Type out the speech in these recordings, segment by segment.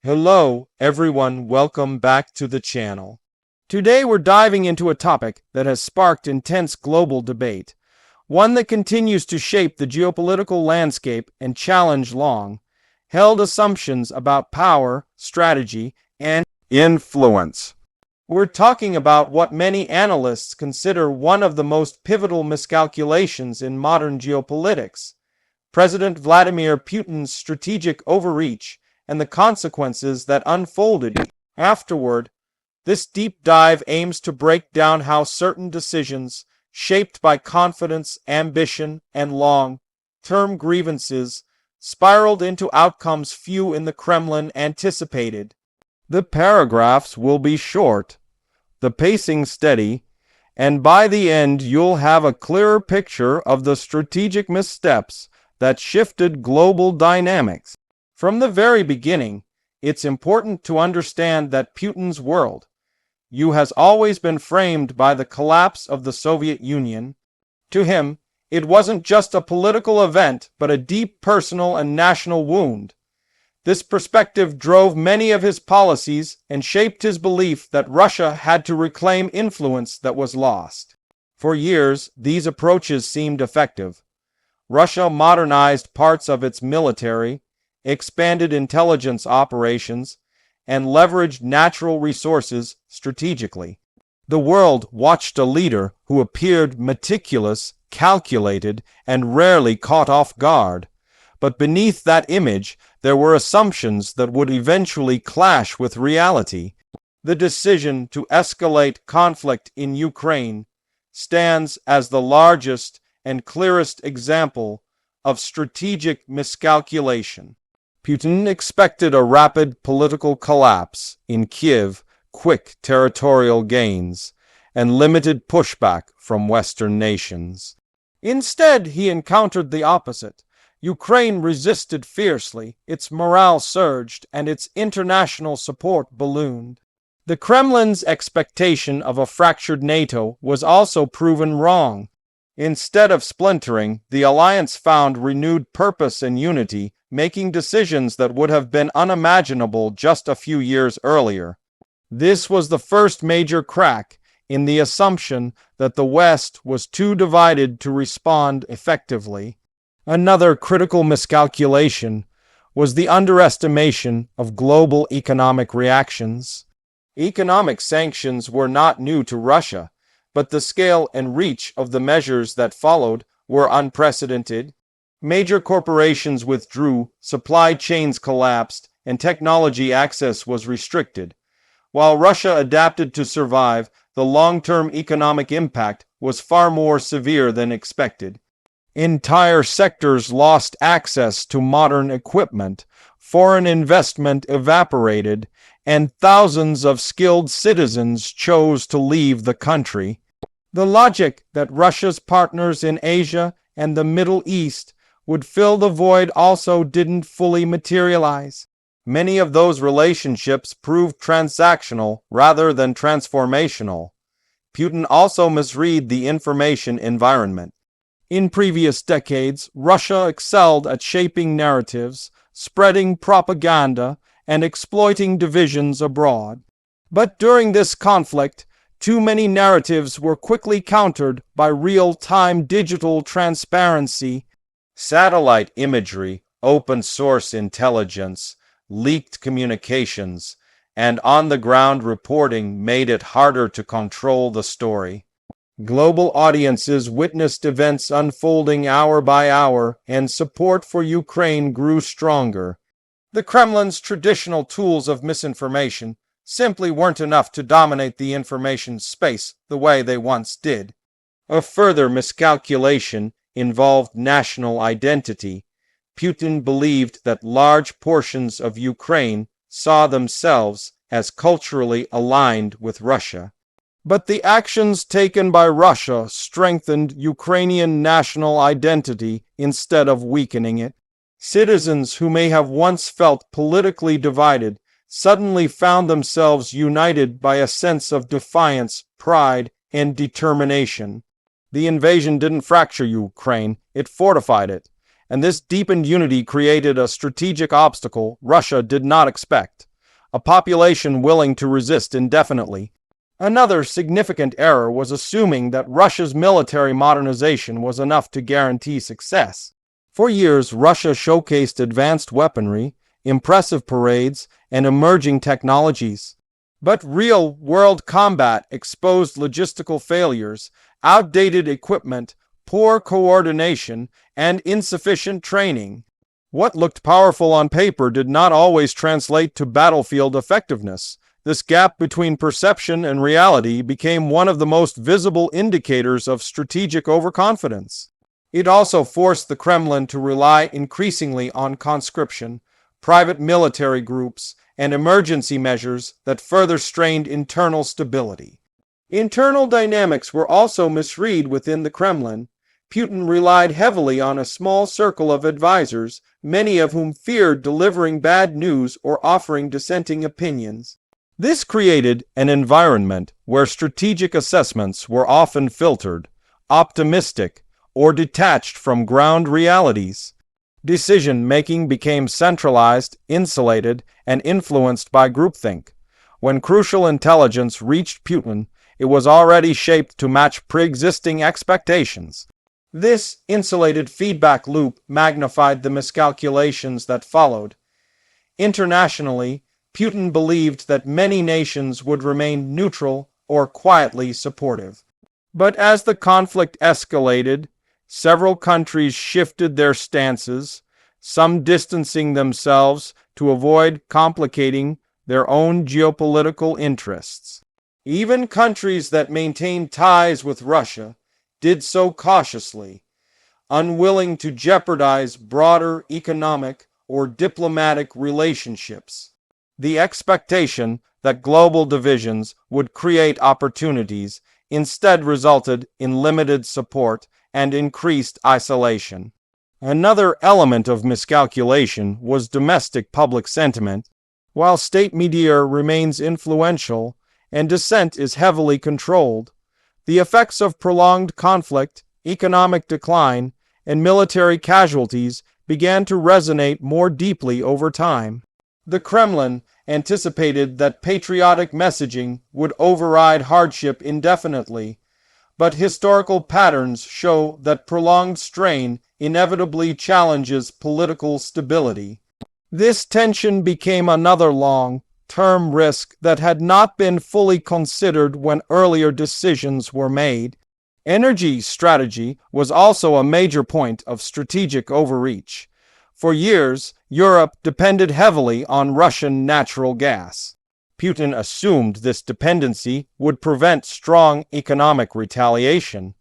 Hello, everyone. Welcome back to the channel. Today we're diving into a topic that has sparked intense global debate, one that continues to shape the geopolitical landscape and challenge long-held assumptions about power, strategy, and influence. We're talking about what many analysts consider one of the most pivotal miscalculations in modern geopolitics: President Vladimir Putin's strategic overreach and the consequences that unfolded afterward. This deep dive aims to break down how certain decisions, shaped by confidence, ambition, and long-term grievances, spiraled into outcomes few in the Kremlin anticipated. The paragraphs will be short, the pacing steady, and by the end you'll have a clearer picture of the strategic missteps that shifted global dynamics. From the very beginning, it's important to understand that Putin's world has always been framed by the collapse of the Soviet Union. To him, it wasn't just a political event, but a deep personal and national wound. This perspective drove many of his policies and shaped his belief that Russia had to reclaim influence that was lost. For years, these approaches seemed effective. Russia modernized parts of its military, expanded intelligence operations, and leveraged natural resources strategically. The world watched a leader who appeared meticulous, calculated, and rarely caught off guard. But beneath that image, there were assumptions that would eventually clash with reality. The decision to escalate conflict in Ukraine stands as the largest and clearest example of strategic miscalculation. Putin expected a rapid political collapse in Kiev, quick territorial gains, and limited pushback from Western nations. Instead, he encountered the opposite. Ukraine resisted fiercely, its morale surged, and its international support ballooned. The Kremlin's expectation of a fractured NATO was also proven wrong. Instead of splintering, the alliance found renewed purpose and unity, making decisions that would have been unimaginable just a few years earlier. This was the first major crack in the assumption that the West was too divided to respond effectively. Another critical miscalculation was the underestimation of global economic reactions. Economic sanctions were not new to Russia, but the scale and reach of the measures that followed were unprecedented. Major corporations withdrew, supply chains collapsed, and technology access was restricted. While Russia adapted to survive, the long-term economic impact was far more severe than expected. Entire sectors lost access to modern equipment, foreign investment evaporated, and thousands of skilled citizens chose to leave the country. The logic that Russia's partners in Asia and the Middle East would fill the void also didn't fully materialize. Many of those relationships proved transactional rather than transformational. Putin also misread the information environment. In previous decades, Russia excelled at shaping narratives, spreading propaganda, and exploiting divisions abroad. But during this conflict, too many narratives were quickly countered by real-time digital transparency. Satellite imagery, open-source intelligence, leaked communications, and on-the-ground reporting made it harder to control the story. Global audiences witnessed events unfolding hour by hour, and support for Ukraine grew stronger. The Kremlin's traditional tools of misinformation simply weren't enough to dominate the information space the way they once did. A further miscalculation involved national identity. Putin believed that large portions of Ukraine saw themselves as culturally aligned with Russia. But the actions taken by Russia strengthened Ukrainian national identity instead of weakening it. Citizens who may have once felt politically divided suddenly found themselves united by a sense of defiance, pride, and determination. The invasion didn't fracture Ukraine, it fortified it. And this deepened unity created a strategic obstacle Russia did not expect: a population willing to resist indefinitely. Another significant error was assuming that Russia's military modernization was enough to guarantee success. For years, Russia showcased advanced weaponry, impressive parades, and emerging technologies. But real-world combat exposed logistical failures, outdated equipment, poor coordination, and insufficient training. What looked powerful on paper did not always translate to battlefield effectiveness. This gap between perception and reality became one of the most visible indicators of strategic overconfidence. It also forced the Kremlin to rely increasingly on conscription, private military groups, and emergency measures that further strained internal stability. Internal dynamics were also misread within the Kremlin. Putin relied heavily on a small circle of advisors, many of whom feared delivering bad news or offering dissenting opinions. This created an environment where strategic assessments were often filtered, optimistic, or detached from ground realities. Decision-making became centralized, insulated, and influenced by groupthink. When crucial intelligence reached Putin, it was already shaped to match pre-existing expectations. This insulated feedback loop magnified the miscalculations that followed. Internationally, Putin believed that many nations would remain neutral or quietly supportive. But as the conflict escalated, several countries shifted their stances, some distancing themselves to avoid complicating their own geopolitical interests. Even countries that maintained ties with Russia did so cautiously, unwilling to jeopardize broader economic or diplomatic relationships. The expectation that global divisions would create opportunities instead resulted in limited support and increased isolation. Another element of miscalculation was domestic public sentiment. While state media remains influential and dissent is heavily controlled, the effects of prolonged conflict, economic decline, and military casualties began to resonate more deeply over time. The Kremlin anticipated that patriotic messaging would override hardship indefinitely, but historical patterns show that prolonged strain inevitably challenges political stability. This tension became another long-term risk that had not been fully considered when earlier decisions were made. Energy strategy was also a major point of strategic overreach. For years, Europe depended heavily on Russian natural gas. Putin assumed this dependency would prevent strong economic retaliation,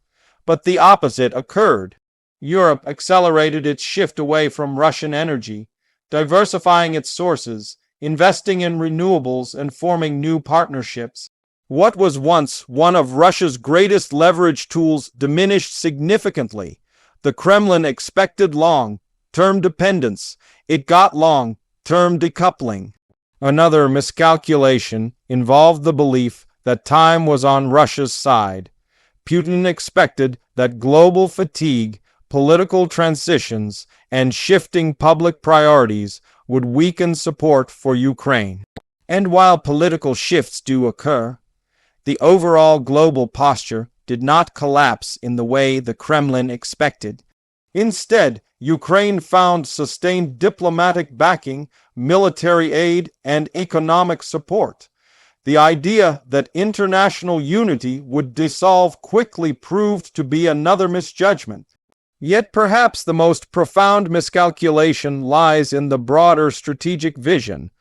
but the opposite occurred. Europe accelerated its shift away from Russian energy, diversifying its sources, investing in renewables, and forming new partnerships. What was once one of Russia's greatest leverage tools diminished significantly. The Kremlin expected long-term dependence. It got long-term decoupling. Another miscalculation involved the belief that time was on Russia's side. Putin expected that global fatigue, political transitions, and shifting public priorities would weaken support for Ukraine. And while political shifts do occur, the overall global posture did not collapse in the way the Kremlin expected. Instead, Ukraine found sustained diplomatic backing, military aid, and economic support. The idea that international unity would dissolve quickly proved to be another misjudgment. Yet perhaps the most profound miscalculation lies in the broader strategic vision.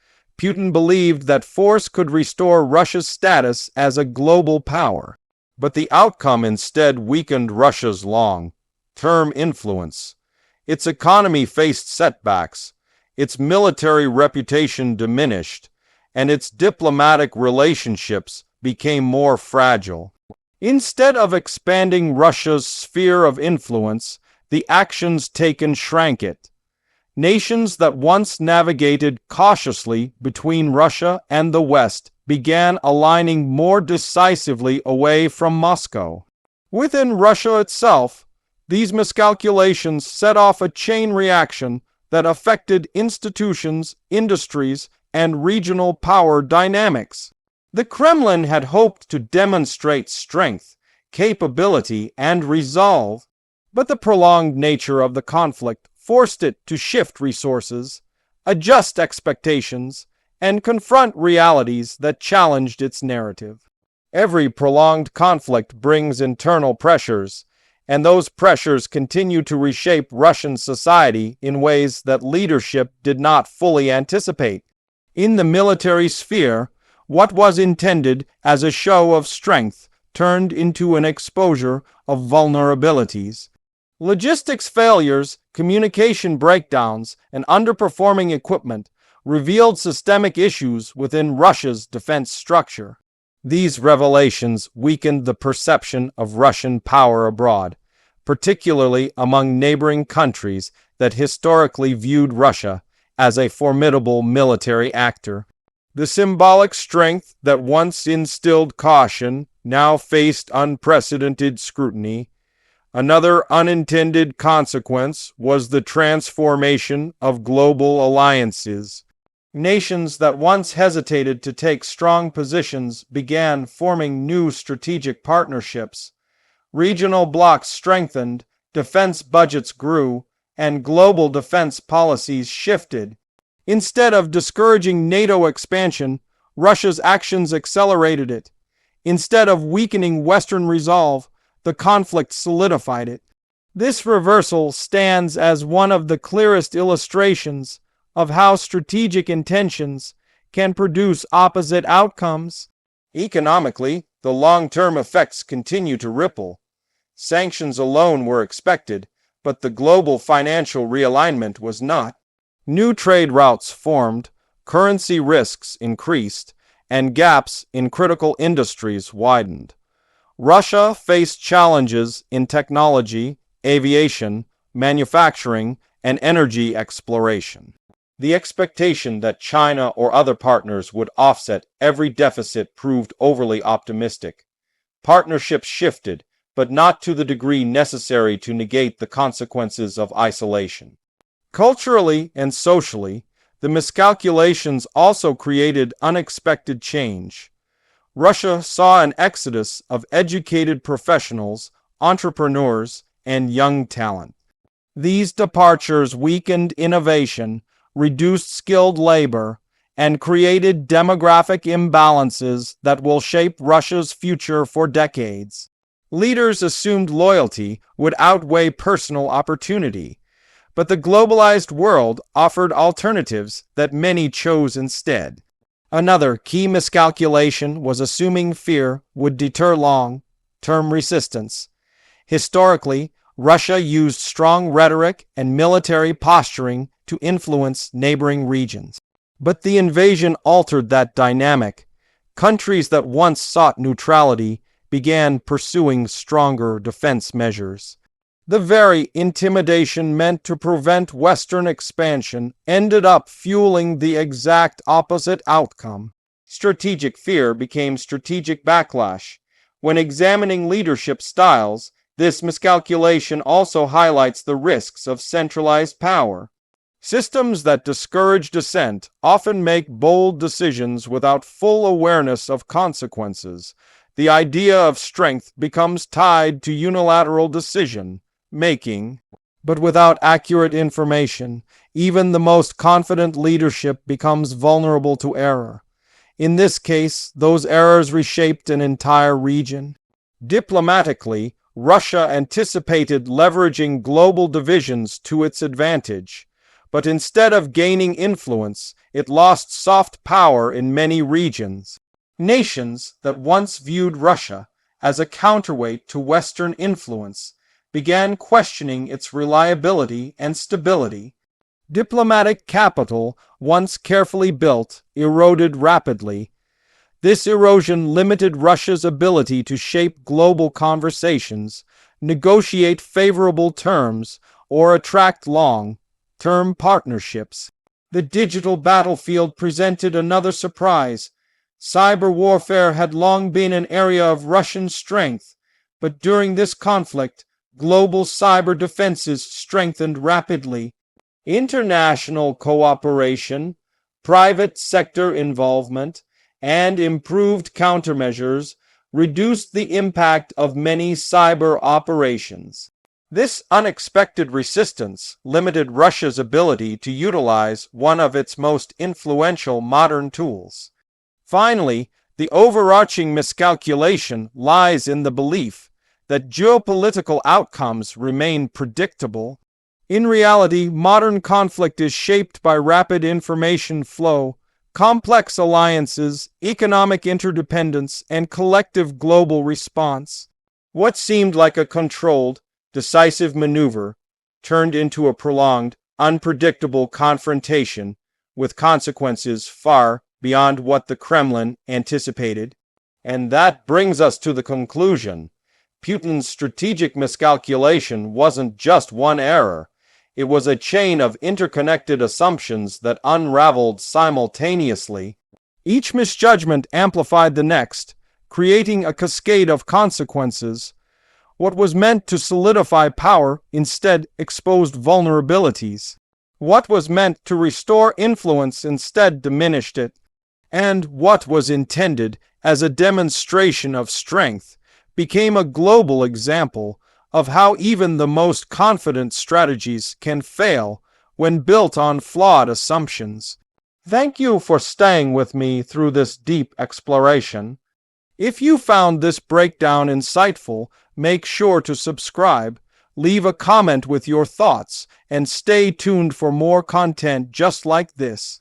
Putin believed that force could restore Russia's status as a global power, but the outcome instead weakened Russia's long-term influence. Its economy faced setbacks, its military reputation diminished, and its diplomatic relationships became more fragile. Instead of expanding Russia's sphere of influence, the actions taken shrank it. Nations that once navigated cautiously between Russia and the West began aligning more decisively away from Moscow. Within Russia itself, these miscalculations set off a chain reaction that affected institutions, industries, and regional power dynamics. The Kremlin had hoped to demonstrate strength, capability, and resolve, but the prolonged nature of the conflict forced it to shift resources, adjust expectations, and confront realities that challenged its narrative. Every prolonged conflict brings internal pressures, and those pressures continue to reshape Russian society in ways that leadership did not fully anticipate. In the military sphere, what was intended as a show of strength turned into an exposure of vulnerabilities. Logistics failures, communication breakdowns, and underperforming equipment revealed systemic issues within Russia's defense structure. These revelations weakened the perception of Russian power abroad, particularly among neighboring countries that historically viewed Russia as a formidable military actor. The symbolic strength that once instilled caution now faced unprecedented scrutiny. Another unintended consequence was the transformation of global alliances. Nations that once hesitated to take strong positions began forming new strategic partnerships. Regional blocs strengthened, defense budgets grew, and global defense policies shifted. Instead of discouraging NATO expansion, Russia's actions accelerated it. Instead of weakening Western resolve, the conflict solidified it. This reversal stands as one of the clearest illustrations of how strategic intentions can produce opposite outcomes. Economically, the long-term effects continue to ripple. Sanctions alone were expected, but the global financial realignment was not. New trade routes formed, currency risks increased, and gaps in critical industries widened. Russia faced challenges in technology, aviation, manufacturing, and energy exploration. The expectation that China or other partners would offset every deficit proved overly optimistic. Partnerships shifted, but not to the degree necessary to negate the consequences of isolation. Culturally and socially, the miscalculations also created unexpected change. Russia saw an exodus of educated professionals, entrepreneurs, and young talent. These departures weakened innovation, reduced skilled labor, and created demographic imbalances that will shape Russia's future for decades. Leaders assumed loyalty would outweigh personal opportunity, but the globalized world offered alternatives that many chose instead. Another key miscalculation was assuming fear would deter long-term resistance. Historically, Russia used strong rhetoric and military posturing to influence neighboring regions. But the invasion altered that dynamic. Countries that once sought neutrality began pursuing stronger defense measures. The very intimidation meant to prevent Western expansion ended up fueling the exact opposite outcome. Strategic fear became strategic backlash. When examining leadership styles, this miscalculation also highlights the risks of centralized power. Systems that discourage dissent often make bold decisions without full awareness of consequences. The idea of strength becomes tied to unilateral decision-making. But without accurate information, even the most confident leadership becomes vulnerable to error. In this case, those errors reshaped an entire region. Diplomatically, Russia anticipated leveraging global divisions to its advantage. But instead of gaining influence, it lost soft power in many regions. Nations that once viewed Russia as a counterweight to Western influence began questioning its reliability and stability. Diplomatic capital, once carefully built, eroded rapidly. This erosion limited Russia's ability to shape global conversations, negotiate favorable terms, or attract long-term partnerships. The digital battlefield presented another surprise. Cyber warfare had long been an area of Russian strength, but during this conflict, global cyber defenses strengthened rapidly. International cooperation, private sector involvement, and improved countermeasures reduced the impact of many cyber operations. This unexpected resistance limited Russia's ability to utilize one of its most influential modern tools. Finally, the overarching miscalculation lies in the belief that geopolitical outcomes remain predictable. In reality, modern conflict is shaped by rapid information flow, complex alliances, economic interdependence, and collective global response. What seemed like a controlled, decisive maneuver turned into a prolonged, unpredictable confrontation with consequences far beyond what the Kremlin anticipated. And that brings us to the conclusion. Putin's strategic miscalculation wasn't just one error. It was a chain of interconnected assumptions that unraveled simultaneously. Each misjudgment amplified the next, creating a cascade of consequences. What was meant to solidify power instead exposed vulnerabilities. What was meant to restore influence instead diminished it. And what was intended as a demonstration of strength became a global example of how even the most confident strategies can fail when built on flawed assumptions. Thank you for staying with me through this deep exploration. If you found this breakdown insightful, make sure to subscribe, leave a comment with your thoughts, and stay tuned for more content just like this.